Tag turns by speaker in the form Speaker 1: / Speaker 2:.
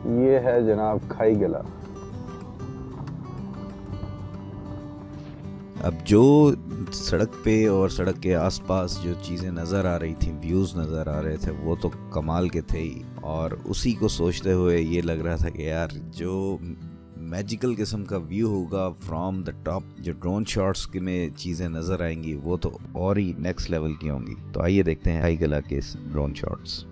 Speaker 1: ये है जनाब खाई गला।
Speaker 2: अब जो सड़क पे और सड़क के आसपास जो चीज़ें नज़र आ रही थी, व्यूज़ नज़र आ रहे थे, वो तो कमाल के थे ही। और उसी को सोचते हुए ये लग रहा था कि यार जो मैजिकल किस्म का व्यू होगा फ्रॉम द टॉप, जो ड्रोन शॉट्स में चीज़ें नज़र आएंगी वो तो और ही नेक्स्ट लेवल की होंगी। तो आइए देखते हैं हाईगला के ड्रोन शॉट्स।